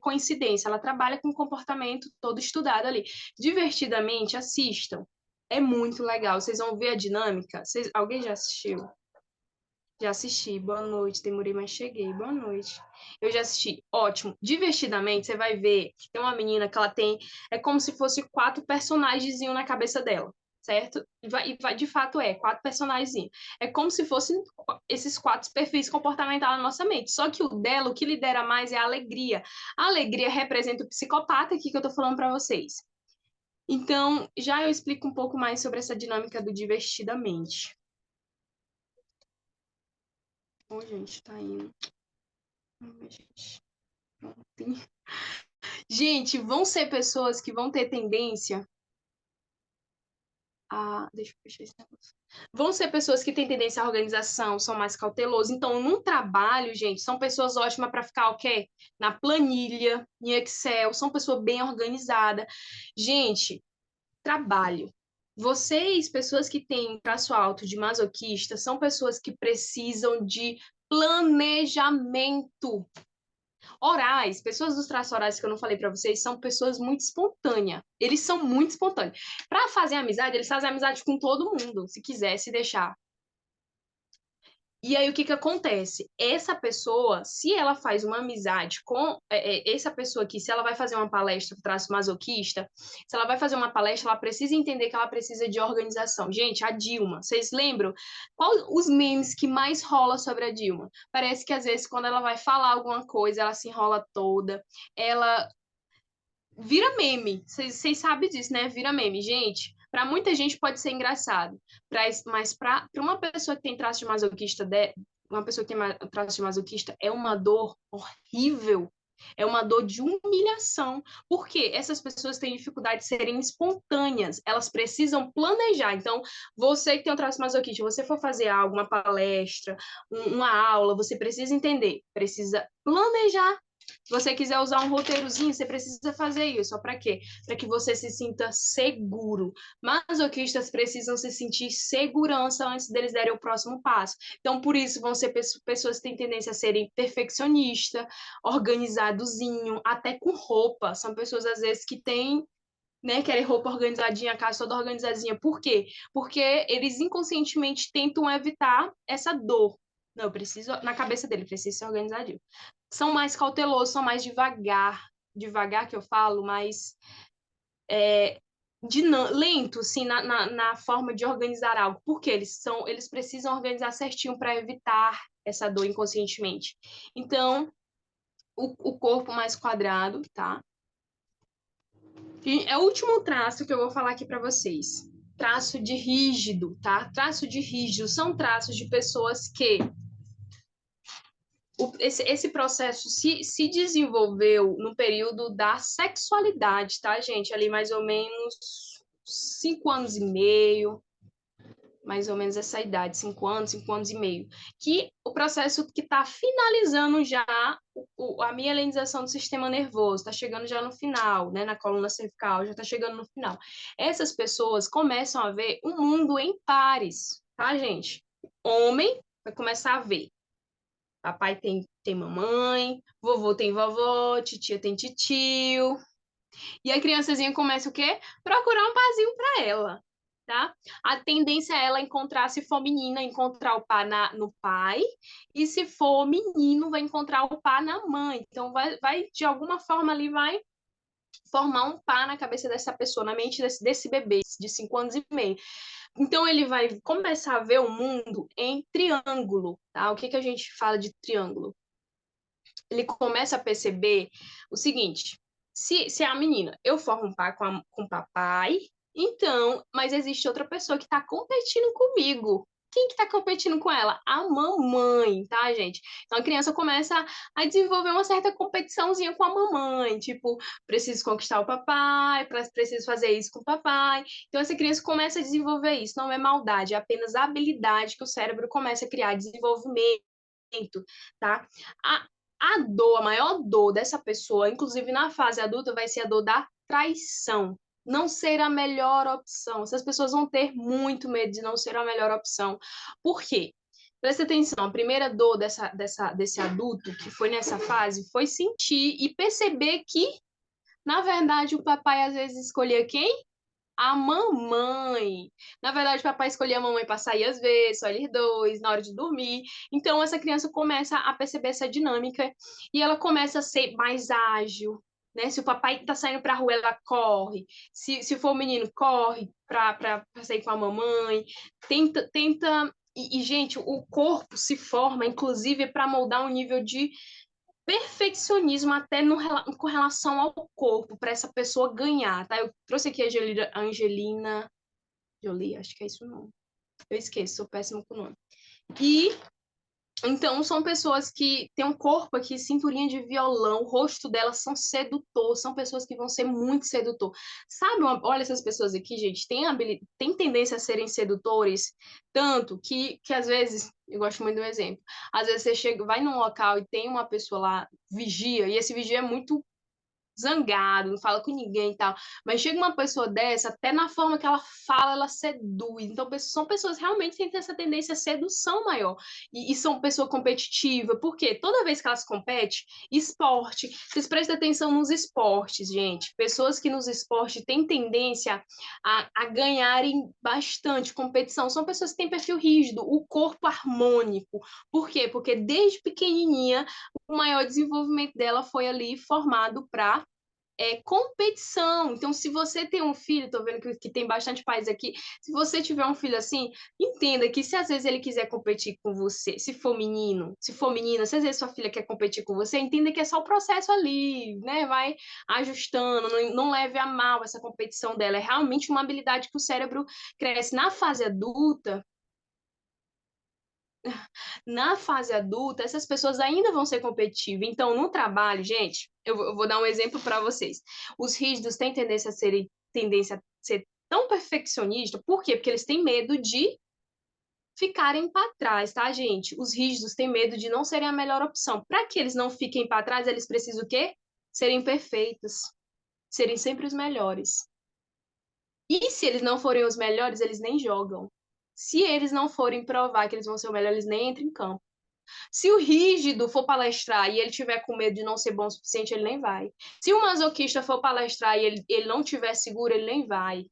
coincidência, ela trabalha com comportamento todo estudado ali. Divertidamente, assistam. É muito legal, vocês vão ver a dinâmica. Alguém já assistiu? Já assisti. Boa noite. Demorei, mas cheguei. Boa noite. Eu já assisti. Ótimo. Divertidamente, você vai ver que tem uma menina que ela tem. É como se fosse 4 personagens na cabeça dela, certo? De fato, 4 personagens. É como se fossem esses 4 perfis comportamentais na nossa mente. Só que o dela, o que lidera mais é a alegria. A alegria representa o psicopata aqui que eu tô falando para vocês. Então, já eu explico um pouco mais sobre essa dinâmica do divertidamente. Ô, gente, tá indo. Gente, vão ser pessoas que vão ter tendência a. Deixa eu fechar esse negócio. Vão ser pessoas que têm tendência à organização, são mais cautelosas. Então, num trabalho, gente, são pessoas ótimas para ficar o quê? Na planilha, em Excel, são pessoas bem organizadas. Gente, trabalho. Vocês, pessoas que têm traço alto de masoquista, são pessoas que precisam de planejamento. Orais, pessoas dos traços orais que eu não falei para vocês, são pessoas muito espontâneas. Eles são muito espontâneos. Para fazer amizade, eles fazem amizade com todo mundo, se quiser, se deixar. E aí, o que que acontece? Essa pessoa, se ela faz uma amizade com essa pessoa aqui, se ela vai fazer uma palestra, traço masoquista, se ela vai fazer uma palestra, ela precisa entender que ela precisa de organização. Gente, a Dilma, vocês lembram? Quais os memes que mais rola sobre a Dilma? Parece que, às vezes, quando ela vai falar alguma coisa, ela se enrola toda, ela vira meme. Vocês sabem disso, né? Vira meme. Gente, para muita gente pode ser engraçado, mas para uma pessoa que tem traço de masoquista, uma pessoa que tem traço de masoquista, é uma dor horrível. É uma dor de humilhação, porque essas pessoas têm dificuldade de serem espontâneas, elas precisam planejar. Então, você que tem um traço masoquista, se você for fazer algo, uma palestra, uma aula, você precisa entender, precisa planejar. Se você quiser usar um roteirozinho, você precisa fazer isso. Para quê? Para que você se sinta seguro. Masoquistas precisam se sentir segurança antes deles darem o próximo passo. Então, por isso, vão ser pessoas que têm tendência a serem perfeccionistas, organizadozinho, até com roupa. São pessoas, às vezes, que têm, né, querem roupa organizadinha, a casa toda organizadinha. Por quê? Porque eles inconscientemente tentam evitar essa dor. Não, eu preciso, na cabeça dele, preciso ser organizadinho. São mais cautelosos, são mais devagar que eu falo, mais lento, assim, na forma de organizar algo. Porque eles precisam organizar certinho para evitar essa dor inconscientemente. Então, o corpo mais quadrado, tá? E é o último traço que eu vou falar aqui para vocês. Traço de rígido, tá? Traço de rígido são traços de pessoas que esse processo se desenvolveu no período da sexualidade, tá, gente? Ali mais ou menos 5 anos e meio, mais ou menos essa idade, 5 anos, 5 anos e meio, que o processo que está finalizando já a mielinização do sistema nervoso, está chegando já no final, né, na coluna cervical, já está chegando no final. Essas pessoas começam a ver um mundo em pares, tá, gente? Homem vai começar a ver. Papai tem mamãe, vovô tem vovó, titia tem titio. E a criançazinha começa o quê? Procurar um parzinho para ela, tá? A tendência é ela encontrar, se for menina, encontrar o par no pai, e se for menino, vai encontrar o par na mãe. Então, vai de alguma forma ali, vai formar um par na cabeça dessa pessoa, na mente desse bebê de 5 anos e meio. Então, ele vai começar a ver o mundo em triângulo, tá? O que que a gente fala de triângulo? Ele começa a perceber o seguinte: se é a menina, eu formo um par com o papai, então, mas existe outra pessoa que está competindo comigo. Quem que tá competindo com ela? A mamãe, tá, gente? Então a criança começa a desenvolver uma certa competiçãozinha com a mamãe, tipo, preciso conquistar o papai, preciso fazer isso com o papai. Então essa criança começa a desenvolver isso, não é maldade, é apenas habilidade que o cérebro começa a criar, desenvolvimento, tá? A, a dor, a maior dor dessa pessoa, inclusive na fase adulta, vai ser a dor da traição. Não ser a melhor opção. Essas pessoas vão ter muito medo de não ser a melhor opção. Por quê? Presta atenção, a primeira dor desse adulto que foi nessa fase foi sentir e perceber que, na verdade, o papai às vezes escolhia quem? A mamãe. Na verdade, o papai escolhia a mamãe para sair às vezes, só eles dois, na hora de dormir. Então, essa criança começa a perceber essa dinâmica e ela começa a ser mais ágil, né? Se o papai está saindo para a rua, ela corre. Se for o menino, corre para sair com a mamãe. Tenta. Gente, o corpo se forma, inclusive, para moldar um nível de perfeccionismo até com relação ao corpo, para essa pessoa ganhar, tá? Eu trouxe aqui a Angelina Jolie, acho que é isso o nome. Eu esqueço, sou péssima com o nome. E então são pessoas que têm um corpo aqui, cinturinha de violão, o rosto delas são sedutor, são pessoas que vão ser muito sedutor. Sabe, olha essas pessoas aqui, gente, tem tendência a serem sedutores, tanto que às vezes, eu gosto muito do exemplo, às vezes você chega, vai num local e tem uma pessoa lá, vigia, e esse vigia é muito zangado, não fala com ninguém e tal. Mas chega uma pessoa dessa, até na forma que ela fala, ela seduz. Então, são pessoas realmente que têm essa tendência à sedução maior. E são pessoas competitivas, porque toda vez que elas competem, esporte, vocês prestem atenção nos esportes, gente. Pessoas que nos esportes têm tendência a ganharem bastante competição. São pessoas que têm perfil rígido, o corpo harmônico. Por quê? Porque desde pequenininha o maior desenvolvimento dela foi ali formado para competição. Então, se você tem um filho, tô vendo que tem bastante pais aqui, se você tiver um filho assim, entenda que se às vezes ele quiser competir com você, se for menino, se for menina, se às vezes sua filha quer competir com você, entenda que é só o processo ali, né? Vai ajustando, não leve a mal essa competição dela. É realmente uma habilidade que o cérebro cresce na fase adulta. na fase adulta, essas pessoas ainda vão ser competitivas. Então, no trabalho, gente, eu vou dar um exemplo para vocês. Os rígidos têm tendência a ser tão perfeccionistas, por quê? Porque eles têm medo de ficarem para trás, tá, gente? Os rígidos têm medo de não serem a melhor opção. Para que eles não fiquem para trás, eles precisam o quê? Serem perfeitos, serem sempre os melhores. E se eles não forem os melhores, eles nem jogam. Se eles não forem provar que eles vão ser o melhor, eles nem entram em campo. Se o rígido for palestrar e ele tiver com medo de não ser bom o suficiente, ele nem vai. Se o masoquista for palestrar e ele não tiver seguro, ele nem vai.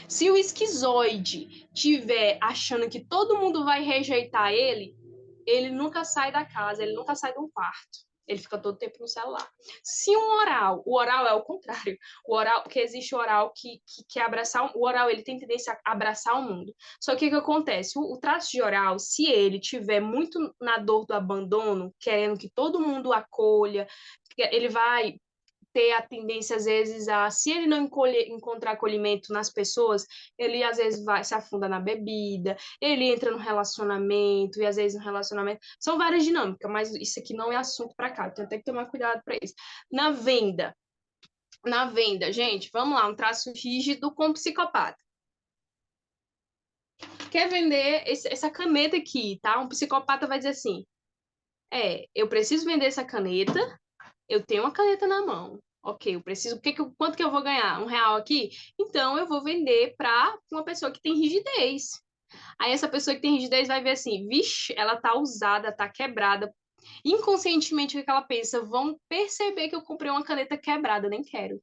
Se o esquizoide tiver achando que todo mundo vai rejeitar ele nunca sai da casa, ele nunca sai de um quarto. Ele fica todo tempo no celular. Se o oral é o contrário. O oral, que existe o oral que quer abraçar, o oral ele tem tendência a abraçar o mundo. Só que o que acontece? O traço de oral, se ele tiver muito na dor do abandono, querendo que todo mundo acolha, ele vai ter a tendência, às vezes, se ele não encontrar acolhimento nas pessoas, ele, às vezes, se afunda na bebida, ele entra no relacionamento, e, às vezes, no relacionamento... São várias dinâmicas, mas isso aqui não é assunto para cá, então tem que tomar cuidado para isso. Na venda, gente, vamos lá, um traço rígido com psicopata. Quer vender essa caneta aqui, tá? Um psicopata vai dizer assim, eu preciso vender essa caneta, eu tenho uma caneta na mão. Ok, eu preciso. Quanto que eu vou ganhar? R$ 1 aqui? Então eu vou vender para uma pessoa que tem rigidez. Aí essa pessoa que tem rigidez vai ver assim, vixe, ela tá usada, tá quebrada. Inconscientemente, o que ela pensa? Vão perceber que eu comprei uma caneta quebrada, nem quero.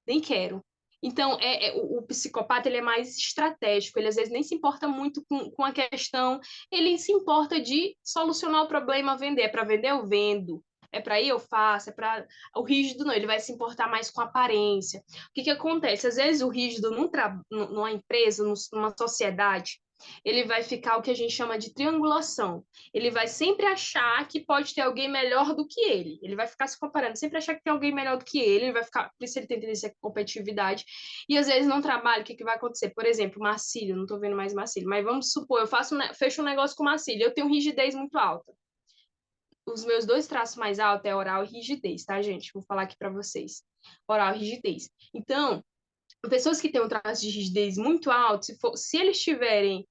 Nem quero. Então, o psicopata ele é mais estratégico, ele às vezes nem se importa muito com a questão, ele se importa de solucionar o problema, vender. É para vender, eu vendo. É para ir, eu faço. É para o rígido, não, ele vai se importar mais com a aparência. O que acontece? Às vezes o rígido numa empresa, numa sociedade, ele vai ficar o que a gente chama de triangulação. Ele vai sempre achar que pode ter alguém melhor do que ele. Ele vai ficar se comparando, sempre achar que tem alguém melhor do que ele vai ficar, por isso ele tem tendência à competitividade, e às vezes não trabalha, o que vai acontecer? Por exemplo, Marcílio, não estou vendo mais Marcílio, mas vamos supor, fecho um negócio com Marcílio, eu tenho rigidez muito alta. Os meus dois traços mais altos é oral e rigidez, tá, gente? Vou falar aqui para vocês. Oral e rigidez. Então, pessoas que têm um traço de rigidez muito alto, se eles tiverem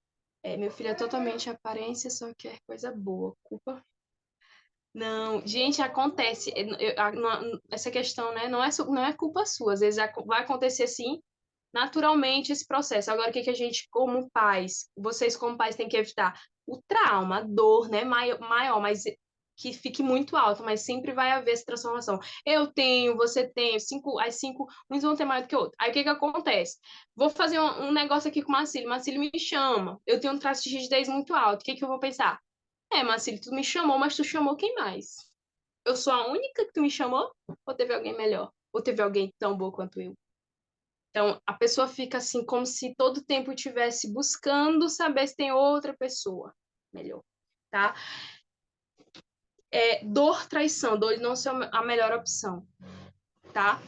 meu filho é totalmente aparência, só quer coisa boa. Culpa? Não, gente, acontece. Essa questão, né? Não é culpa sua. Às vezes vai acontecer assim, naturalmente, esse processo. Agora, o que a gente, como pais, vocês como pais, têm que evitar? O trauma, a dor, né? Maior, mas que fique muito alto, mas sempre vai haver essa transformação. Eu tenho, você tem, as cinco, uns vão ter mais do que outros. Aí o que acontece? Vou fazer um negócio aqui com o Marcílio me chama. Eu tenho um traço de rigidez muito alto. O que eu vou pensar? Marcílio, tu me chamou, mas tu chamou quem mais? Eu sou a única que tu me chamou? Ou teve alguém melhor? Ou teve alguém tão bom quanto eu? Então, a pessoa fica assim, como se todo o tempo estivesse buscando saber se tem outra pessoa melhor, tá? Dor, traição. Dor não ser a melhor opção, tá?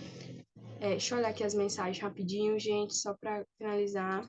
Deixa eu olhar aqui as mensagens rapidinho, gente, só para finalizar.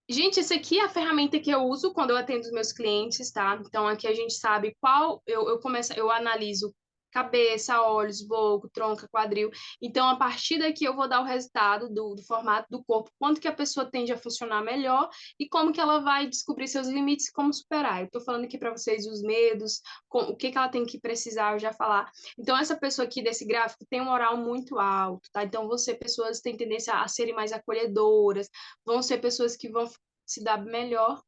Gente, essa aqui é a ferramenta que eu uso quando eu atendo os meus clientes, tá? Então, aqui a gente sabe qual... Eu analiso cabeça, olhos, boca, tronco, quadril. Então, a partir daqui, eu vou dar o resultado do formato do corpo, quanto que a pessoa tende a funcionar melhor e como que ela vai descobrir seus limites e como superar. Eu tô falando aqui para vocês os medos, o que ela tem que precisar, eu já falar. Então, essa pessoa aqui desse gráfico tem um oral muito alto, tá? Então, pessoas têm tendência a serem mais acolhedoras, vão ser pessoas que vão se dar melhor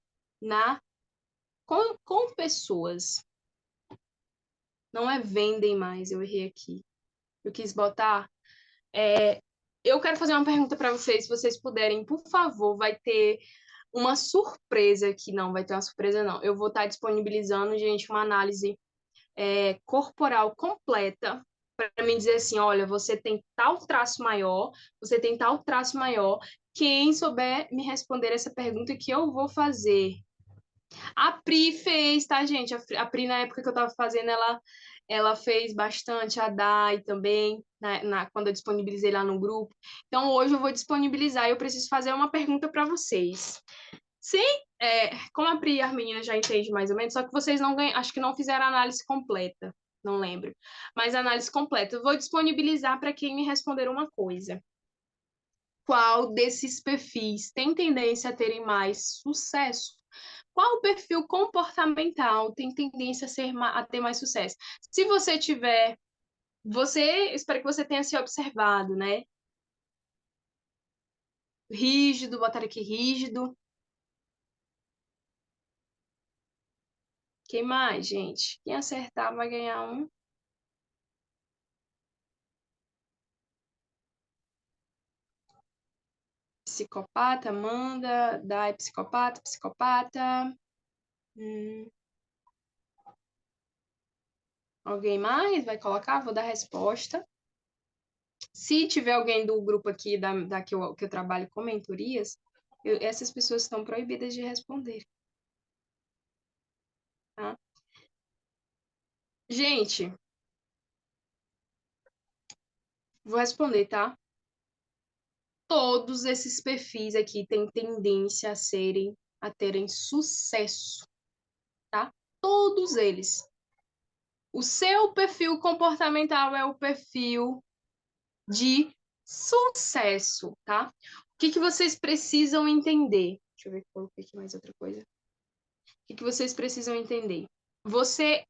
com pessoas. Não vendem mais, eu errei aqui. Eu quis botar. Eu quero fazer uma pergunta para vocês, se vocês puderem, por favor, vai ter uma surpresa aqui. Não, vai ter uma surpresa, não. Eu vou estar disponibilizando, gente, uma análise corporal completa para me dizer assim, olha, você tem tal traço maior, você tem tal traço maior. Quem souber me responder essa pergunta que eu vou fazer. A Pri fez, tá, gente? A Pri, na época que eu tava fazendo, ela fez bastante, a Dai também, quando eu disponibilizei lá no grupo. Então, hoje eu vou disponibilizar e eu preciso fazer uma pergunta para vocês. Sim, como a Pri e a menina já entende mais ou menos, só que vocês não ganham, acho que não fizeram a análise completa, não lembro. Mas a análise completa, eu vou disponibilizar para quem me responder uma coisa. Qual desses perfis tem tendência a terem mais sucesso? Qual perfil comportamental tem tendência a ter mais sucesso? Se você tiver, espero que você tenha se observado, né? Rígido, botar aqui rígido. Quem mais, gente? Quem acertar vai ganhar um. Psicopata, Amanda, Dai, psicopata, psicopata. Alguém mais vai colocar? Vou dar a resposta. Se tiver alguém do grupo aqui que eu trabalho com mentorias, essas pessoas estão proibidas de responder, tá? Gente, vou responder, tá? Todos esses perfis aqui têm tendência a terem sucesso, tá? Todos eles. O seu perfil comportamental é o perfil de sucesso, tá? O que que vocês precisam entender? Deixa eu ver, coloquei aqui mais outra coisa. O que que vocês precisam entender? Você,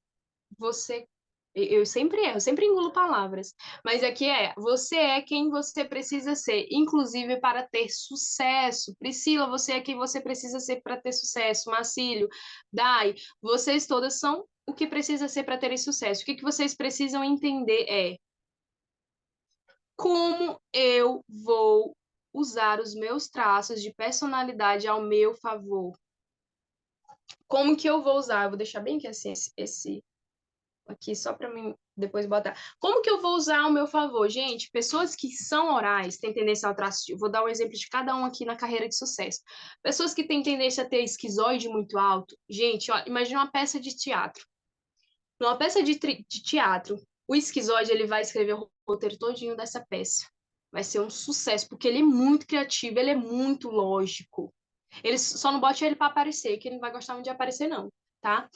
você, eu sempre erro, eu sempre engulo palavras, mas aqui você é quem você precisa ser, inclusive para ter sucesso. Priscila, você é quem você precisa ser para ter sucesso. Marcílio, Dai, vocês todas são o que precisa ser para terem sucesso. O que que vocês precisam entender como eu vou usar os meus traços de personalidade ao meu favor. Como que eu vou usar? Eu vou deixar bem que assim, esse aqui só para mim depois botar. Como que eu vou usar ao meu favor? Gente, pessoas que são orais têm tendência ao traço. Vou dar um exemplo de cada um aqui na carreira de sucesso. Pessoas que têm tendência a ter esquizoide muito alto. Gente, ó, imagina uma peça de teatro. Numa peça de teatro, o esquizoide ele vai escrever o roteiro todinho dessa peça. Vai ser um sucesso, porque ele é muito criativo, ele é muito lógico. Ele só não bote ele para aparecer, que ele não vai gostar muito de aparecer, não, tá?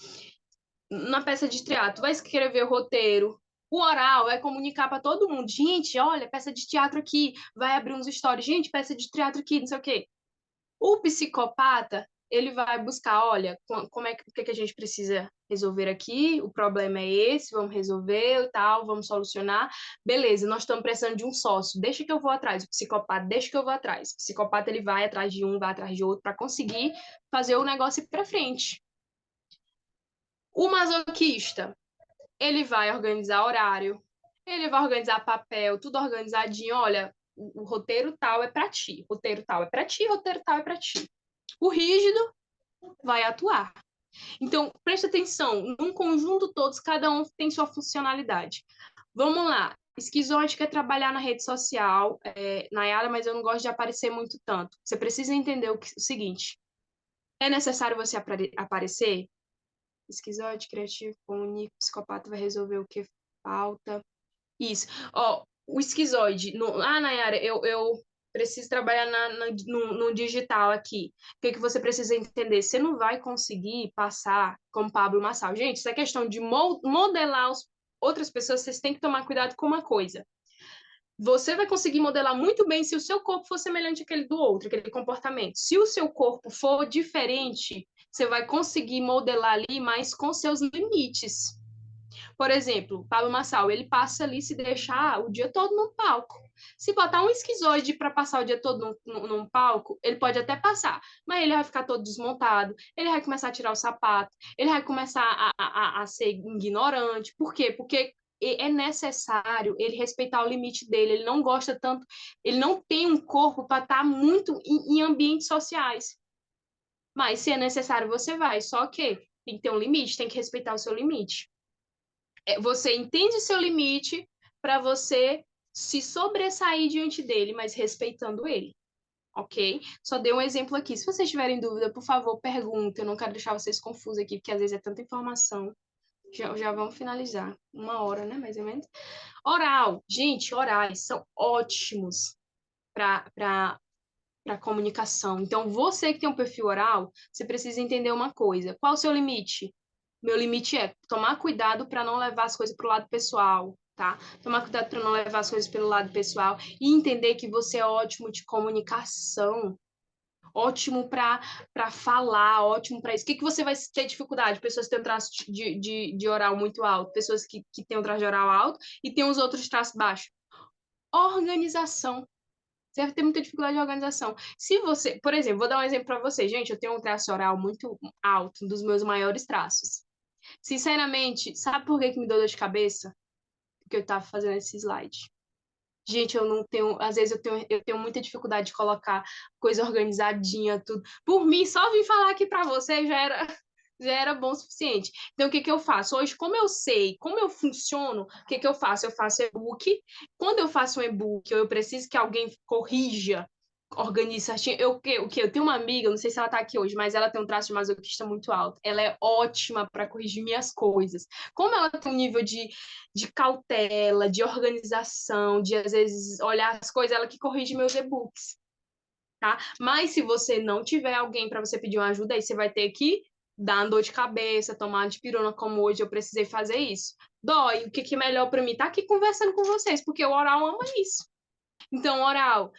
Na peça de teatro, vai escrever o roteiro. O oral é comunicar para todo mundo. Gente, olha, peça de teatro aqui, vai abrir uns stories. Gente, peça de teatro aqui, não sei o quê. O psicopata, ele vai buscar, olha, como é que, o que, que a gente precisa resolver aqui, o problema é esse, vamos resolver e tal, vamos solucionar. Beleza, nós estamos precisando de um sócio, deixa que eu vou atrás. O psicopata, deixa que eu vou atrás. O psicopata, ele vai atrás de um, vai atrás de outro, para conseguir fazer o negócio ir para frente. O masoquista, ele vai organizar horário, ele vai organizar papel, tudo organizadinho. Olha, o roteiro tal é para ti, roteiro tal é para ti, roteiro tal é para ti. O rígido vai atuar. Então, preste atenção, num conjunto todos, cada um tem sua funcionalidade. Vamos lá. Esquizoide quer trabalhar na rede social, Nayara, mas eu não gosto de aparecer muito tanto. Você precisa entender o seguinte: é necessário você aparecer? Esquizoide, criativo, comunica, psicopata vai resolver o que falta. Isso. Ó, o esquizoide. Nayara, eu preciso trabalhar no digital aqui. O que que você precisa entender? Você não vai conseguir passar como Pablo Marçal. Gente, isso é questão de modelar outras pessoas, vocês têm que tomar cuidado com uma coisa. Você vai conseguir modelar muito bem se o seu corpo for semelhante àquele do outro, aquele comportamento. Se o seu corpo for diferente, você vai conseguir modelar ali, mas com seus limites. Por exemplo, Pablo Marçal, ele passa ali se deixar o dia todo no palco. Se botar um esquizoide para passar o dia todo num palco, ele pode até passar, mas ele vai ficar todo desmontado, ele vai começar a tirar o sapato, ele vai começar a ser ignorante. Por quê? Porque é necessário ele respeitar o limite dele. Ele não gosta tanto, ele não tem um corpo para estar muito em ambientes sociais. Mas se é necessário, você vai. Só que tem que ter um limite, tem que respeitar o seu limite. Você entende seu limite para você se sobressair diante dele, mas respeitando ele, ok? Só dei um exemplo aqui. Se vocês tiverem dúvida, por favor, perguntem. Eu não quero deixar vocês confusos aqui, porque às vezes é tanta informação. Já vamos finalizar. 1 hora, né, mais ou menos. Oral. Gente, orais são ótimos para para comunicação. Então, você que tem um perfil oral, você precisa entender uma coisa. Qual o seu limite? Meu limite é tomar cuidado para não levar as coisas para o lado pessoal, tá? Tomar cuidado para não levar as coisas pelo lado pessoal e entender que você é ótimo de comunicação, ótimo para falar, ótimo para isso. O que você vai ter dificuldade? Pessoas que têm um traço de oral muito alto, pessoas que têm um traço de oral alto e têm os outros traços baixos. Organização. Você vai ter muita dificuldade de organização. Se você, por exemplo, vou dar um exemplo para você. Gente, eu tenho um traço oral muito alto, um dos meus maiores traços. Sinceramente, sabe por que me deu dor de cabeça? Porque eu tava fazendo esse slide. Gente, eu não tenho, às vezes eu tenho muita dificuldade de colocar coisa organizadinha, tudo. Por mim, só vim falar aqui para você já era bom o suficiente. Então, o que que eu faço? Hoje, como eu sei, como eu funciono, o que que eu faço? Eu faço e-book. Quando eu faço um e-book, eu preciso que alguém corrija, organize certinho. Eu tenho uma amiga, não sei se ela tá aqui hoje, mas ela tem um traço de masoquista muito alto. Ela é ótima para corrigir minhas coisas. Como ela tem um nível de cautela, de organização, de às vezes olhar as coisas, ela que corrige meus e-books, tá? Mas se você não tiver alguém para você pedir uma ajuda, aí você vai ter que dar uma dor de cabeça, tomar dipirona, como hoje eu precisei fazer isso. Dói, o que que é melhor para mim? Tá aqui conversando com vocês, porque o oral ama isso. Então, oral,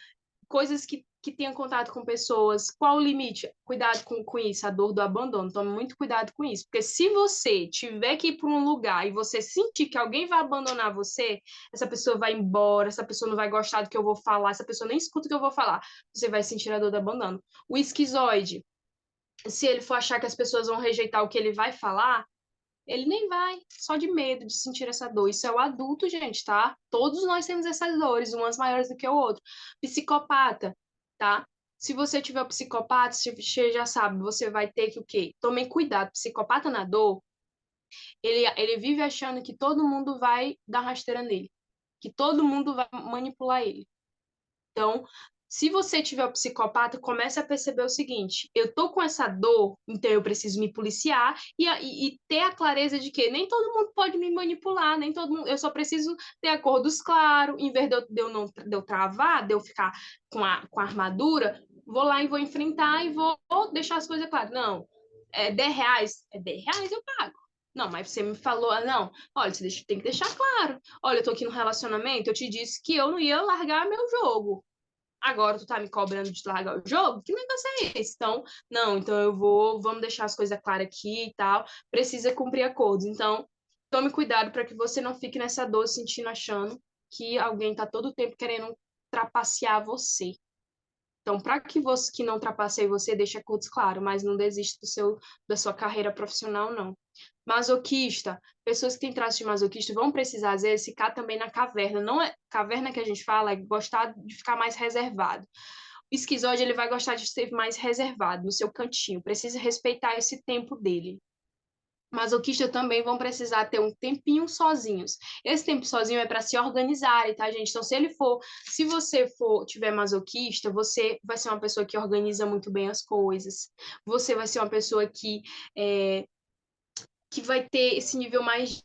coisas que tenham contato com pessoas, qual o limite? Cuidado com isso, a dor do abandono, tome muito cuidado com isso, porque se você tiver que ir para um lugar e você sentir que alguém vai abandonar você, essa pessoa vai embora, essa pessoa não vai gostar do que eu vou falar, essa pessoa nem escuta o que eu vou falar, você vai sentir a dor do abandono. O esquizoide, se ele for achar que as pessoas vão rejeitar o que ele vai falar, ele nem vai, só de medo de sentir essa dor. Isso é o adulto, gente, tá? Todos nós temos essas dores, umas maiores do que o outro. Psicopata, tá? Se você tiver o psicopata, você já sabe, você vai ter que o quê? Tomem cuidado. Psicopata na dor, ele vive achando que todo mundo vai dar rasteira nele, que todo mundo vai manipular ele. Então, se você tiver o psicopata, comece a perceber o seguinte: eu tô com essa dor, então eu preciso me policiar e ter a clareza de que nem todo mundo pode me manipular, nem todo mundo, eu só preciso ter acordos claros, em vez de eu travar, de eu ficar com a armadura, vou lá e vou enfrentar e vou deixar as coisas claras. Não, é R$ 10, é R$ 10, eu pago. Não, mas você me falou, não, olha, você tem que deixar claro. Olha, eu tô aqui no relacionamento, eu te disse que eu não ia largar meu jogo. Agora tu tá me cobrando de largar o jogo? Que negócio é esse? Então, não, então vamos deixar as coisas claras aqui e tal. Precisa cumprir acordos. Então, tome cuidado para que você não fique nessa dor sentindo, achando que alguém tá todo o tempo querendo trapacear você. Então, para que você que não trapaceie você, deixe acordos claros, mas não desista da sua carreira profissional, não. Masoquista, pessoas que têm traço de masoquista vão precisar, às vezes, ficar também na caverna. Não é caverna que a gente fala, é gostar de ficar mais reservado. O esquizoide, ele vai gostar de ser mais reservado, no seu cantinho. Precisa respeitar esse tempo dele. Masoquistas também vão precisar ter um tempinho sozinhos. Esse tempo sozinho é para se organizarem, tá, gente? Então, se você tiver masoquista, você vai ser uma pessoa que organiza muito bem as coisas. Você vai ser uma pessoa que vai ter esse nível mais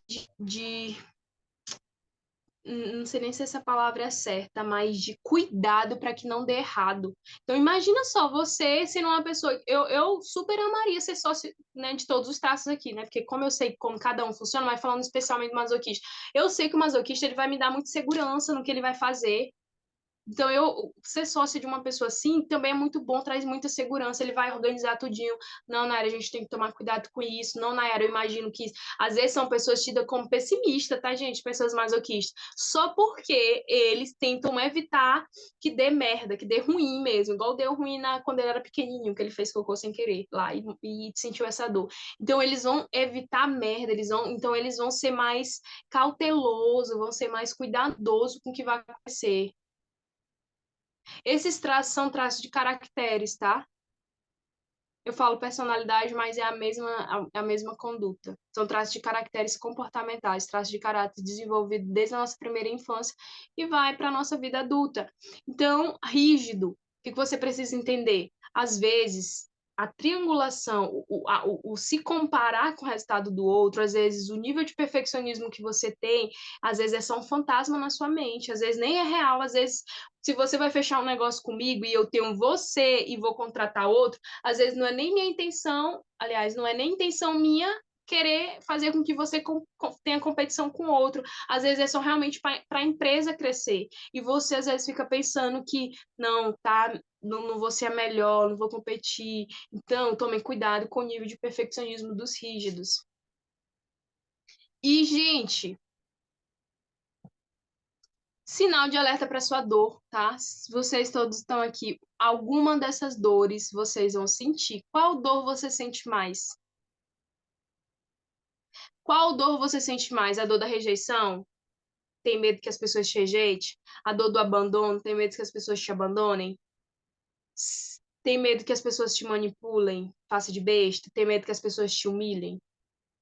não sei nem se essa palavra é certa, mas de cuidado para que não dê errado. Então, imagina só, você sendo uma pessoa. Eu super amaria ser sócio, né, de todos os traços aqui, né? Porque, como eu sei como cada um funciona, mas falando especialmente do masoquista, eu sei que o masoquista ele vai me dar muita segurança no que ele vai fazer. Então, ser sócio de uma pessoa assim também é muito bom, traz muita segurança, ele vai organizar tudinho. Não, Nayara, a gente tem que tomar cuidado com isso. Não, Nayara, eu imagino que às vezes são pessoas tidas como pessimistas, tá, gente? Pessoas masoquistas. Só porque eles tentam evitar que dê merda, que dê ruim mesmo. Igual deu ruim quando ele era pequenininho, que ele fez cocô sem querer lá e sentiu essa dor. Então, eles vão evitar merda, então eles vão ser mais cautelosos, vão ser mais cuidadosos com o que vai acontecer. Esses traços são traços de caracteres, tá? Eu falo personalidade, mas é a mesma conduta. São traços de caracteres comportamentais, traços de caráter desenvolvido desde a nossa primeira infância e vai para a nossa vida adulta. Então, rígido, o que você precisa entender? Às vezes, a triangulação, o se comparar com o resultado do outro, às vezes o nível de perfeccionismo que você tem, às vezes é só um fantasma na sua mente, às vezes nem é real, às vezes se você vai fechar um negócio comigo e eu tenho você e vou contratar outro, às vezes não é nem minha intenção, aliás, não é nem intenção minha querer fazer com que você tenha competição com outro. Às vezes é só realmente para a empresa crescer. E você às vezes fica pensando que não, tá, não vou ser a melhor, não vou competir. Então, tomem cuidado com o nível de perfeccionismo dos rígidos. E, gente, sinal de alerta para sua dor, tá? Se vocês todos estão aqui, alguma dessas dores vocês vão sentir. Qual dor você sente mais? Qual dor você sente mais? A dor da rejeição? Tem medo que as pessoas te rejeitem? A dor do abandono? Tem medo que as pessoas te abandonem? Tem medo que as pessoas te manipulem? Faça de besta? Tem medo que as pessoas te humilhem?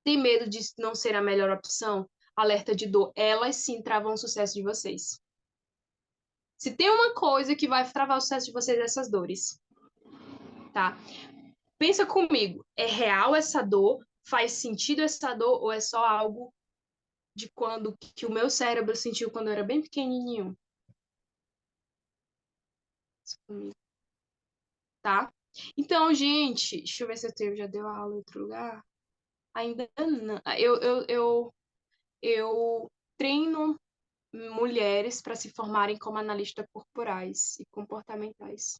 Tem medo de não ser a melhor opção? Alerta de dor. Elas sim travam o sucesso de vocês. Se tem uma coisa que vai travar o sucesso de vocês, é essas dores, tá? Pensa comigo, é real essa dor? Faz sentido essa dor ou é só algo de quando que o meu cérebro sentiu quando eu era bem pequenininho? Tá? Então, gente, deixa eu ver se eu tenho, já deu aula em outro lugar. Ainda não. Eu treino mulheres para se formarem como analistas corporais e comportamentais.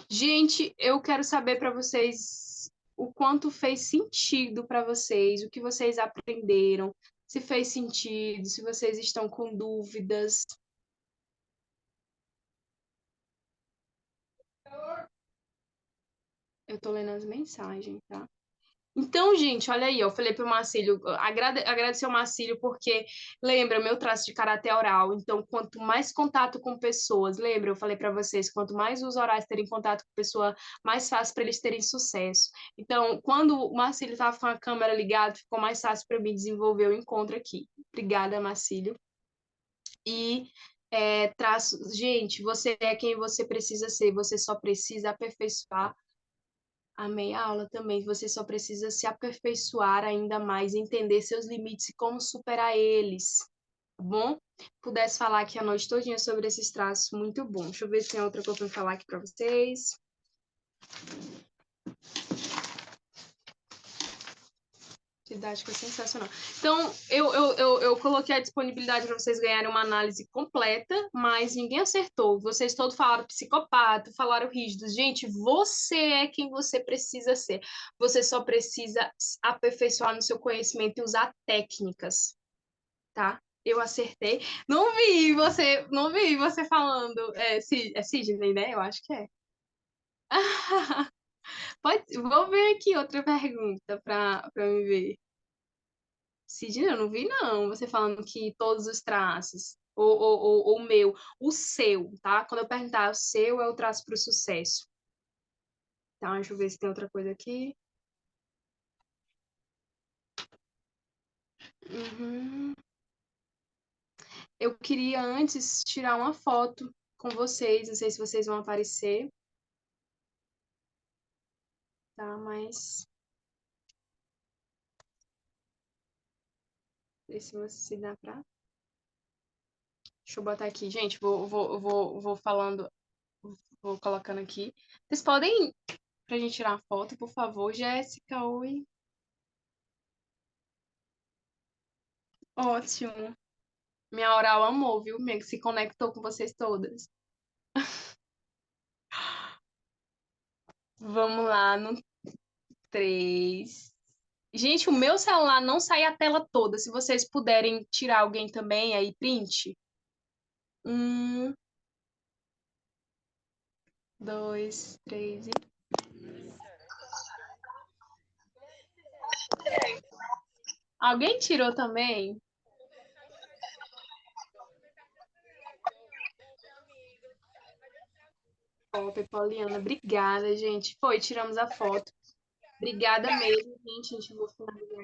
Gente, eu quero saber para vocês o quanto fez sentido para vocês, o que vocês aprenderam, se fez sentido, se vocês estão com dúvidas. Eu tô lendo as mensagens, tá? Então, gente, olha aí, eu falei pro Marcílio, agradecer ao Marcílio porque lembra meu traço de caráter oral. Então, quanto mais contato com pessoas, lembra, eu falei para vocês, quanto mais os orais terem contato com pessoa, mais fácil para eles terem sucesso. Então, quando o Marcílio estava com a câmera ligada, ficou mais fácil para mim desenvolver o encontro aqui. Obrigada, Marcílio. E traço, gente, você é quem você precisa ser, você só precisa aperfeiçoar a meia aula também. Você só precisa se aperfeiçoar ainda mais, entender seus limites e como superar eles, tá bom? Pudesse falar aqui a noite todinha sobre esses traços, muito bom. Deixa eu ver se tem outra coisa para falar aqui para vocês. Didática sensacional. Então, eu coloquei a disponibilidade para vocês ganharem uma análise completa, mas ninguém acertou. Vocês todos falaram psicopata, falaram rígidos. Gente, você é quem você precisa ser. Você só precisa aperfeiçoar no seu conhecimento e usar técnicas, tá? Eu acertei. Não vi você falando. É Sidney, né? Eu acho que é. Vou ver aqui outra pergunta para me ver. Sidney, eu não vi, não. Você falando que todos os traços, ou o meu, o seu, tá? Quando eu perguntar o seu, é o traço para o sucesso. Então, deixa eu ver se tem outra coisa aqui. Uhum. Eu queria antes tirar uma foto com vocês. Não sei se vocês vão aparecer, tá? Mas. Ver se dá pra. Deixa eu botar aqui. Gente, vou falando, vou colocando aqui. Vocês podem, pra gente tirar a foto, por favor, Jéssica, oi. Ótimo. Minha oral amou, viu? Minha que se conectou com vocês todas. Vamos lá, no 3. Gente, o meu celular não sai a tela toda. Se vocês puderem tirar alguém também aí, print. 1, 2, 3 e. Alguém tirou também? Ó, Poliana, obrigada, gente. Foi, tiramos a foto. Obrigada mesmo, gente. A gente vai finalizar.